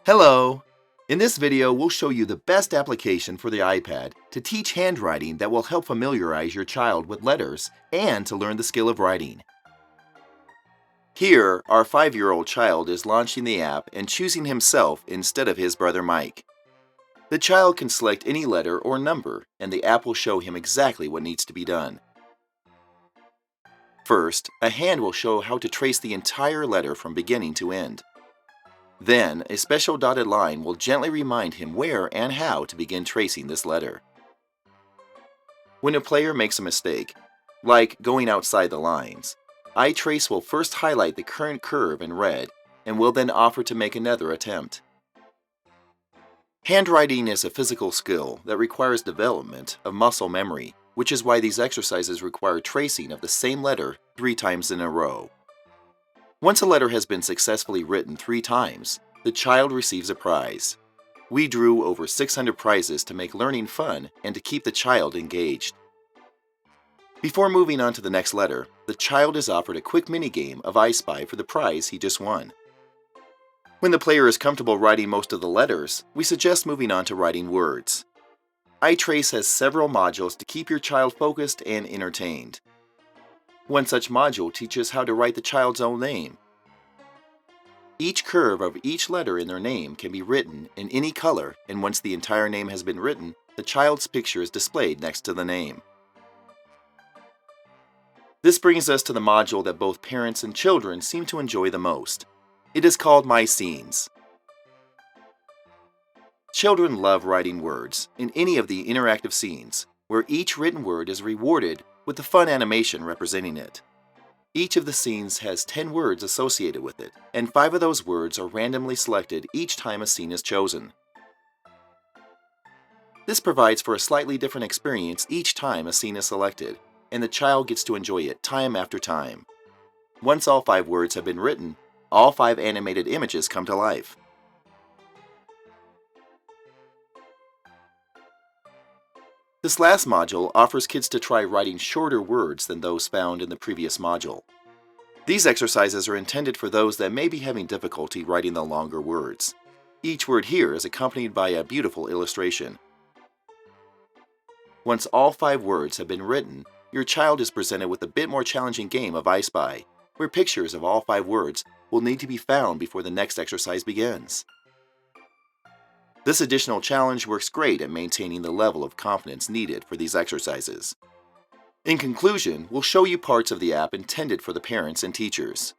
Hello! In this video, we'll show you the best application for the iPad to teach handwriting that will help familiarize your child with letters and to learn the skill of writing. Here, our 5-year-old child is launching the app and choosing himself instead of his brother Mike. The child can select any letter or number, and the app will show him exactly what needs to be done. First, a hand will show how to trace the entire letter from beginning to end. Then, a special dotted line will gently remind him where and how to begin tracing this letter. When a player makes a mistake, like going outside the lines, iTrace will first highlight the current curve in red and will then offer to make another attempt. Handwriting is a physical skill that requires development of muscle memory, which is why these exercises require tracing of the same letter 3 times in a row. Once a letter has been successfully written 3 times, the child receives a prize. We drew over 600 prizes to make learning fun and to keep the child engaged. Before moving on to the next letter, the child is offered a quick mini-game of I Spy for the prize he just won. When the player is comfortable writing most of the letters, we suggest moving on to writing words. iTrace has several modules to keep your child focused and entertained. One such module teaches how to write the child's own name. Each curve of each letter in their name can be written in any color, and once the entire name has been written, the child's picture is displayed next to the name. This brings us to the module that both parents and children seem to enjoy the most. It is called My Scenes. Children love writing words in any of the interactive scenes, where each written word is rewarded with a fun animation representing it. Each of the scenes has 10 words associated with it, and 5 of those words are randomly selected each time a scene is chosen. This provides for a slightly different experience each time a scene is selected, and the child gets to enjoy it time after time. Once all 5 words have been written, all 5 animated images come to life. This last module offers kids to try writing shorter words than those found in the previous module. These exercises are intended for those that may be having difficulty writing the longer words. Each word here is accompanied by a beautiful illustration. Once all 5 words have been written, your child is presented with a bit more challenging game of I Spy, where pictures of all 5 words will need to be found before the next exercise begins. This additional challenge works great at maintaining the level of confidence needed for these exercises. In conclusion, we'll show you parts of the app intended for the parents and teachers.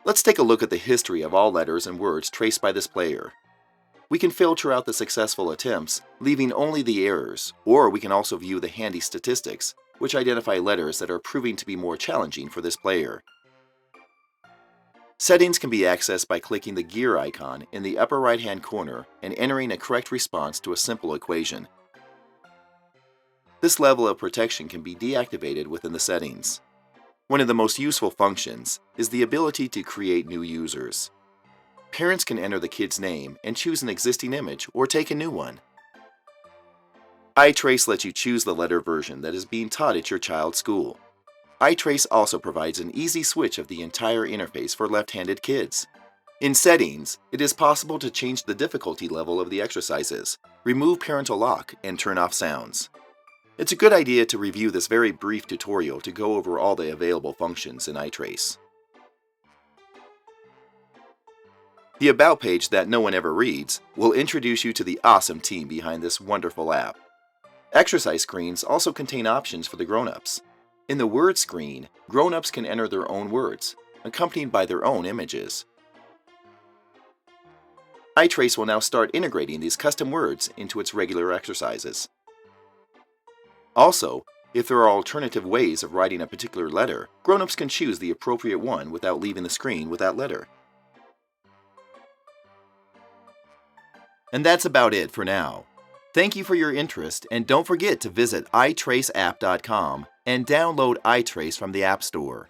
Let's take a look at the history of all letters and words traced by this player. We can filter out the successful attempts, leaving only the errors, or we can also view the handy statistics, which identify letters that are proving to be more challenging for this player. Settings can be accessed by clicking the gear icon in the upper right-hand corner and entering a correct response to a simple equation. This level of protection can be deactivated within the settings. One of the most useful functions is the ability to create new users. Parents can enter the kid's name and choose an existing image or take a new one. iTrace lets you choose the letter version that is being taught at your child's school. iTrace also provides an easy switch of the entire interface for left-handed kids. In Settings, it is possible to change the difficulty level of the exercises, remove parental lock, and turn off sounds. It's a good idea to review this very brief tutorial to go over all the available functions in iTrace. The About page that no one ever reads will introduce you to the awesome team behind this wonderful app. Exercise screens also contain options for the grown-ups. In the Word screen, grown-ups can enter their own words, accompanied by their own images. iTrace will now start integrating these custom words into its regular exercises. Also, if there are alternative ways of writing a particular letter, grown-ups can choose the appropriate one without leaving the screen with that letter. And that's about it for now. Thank you for your interest, and don't forget to visit iTraceapp.com and download iTrace from the App Store.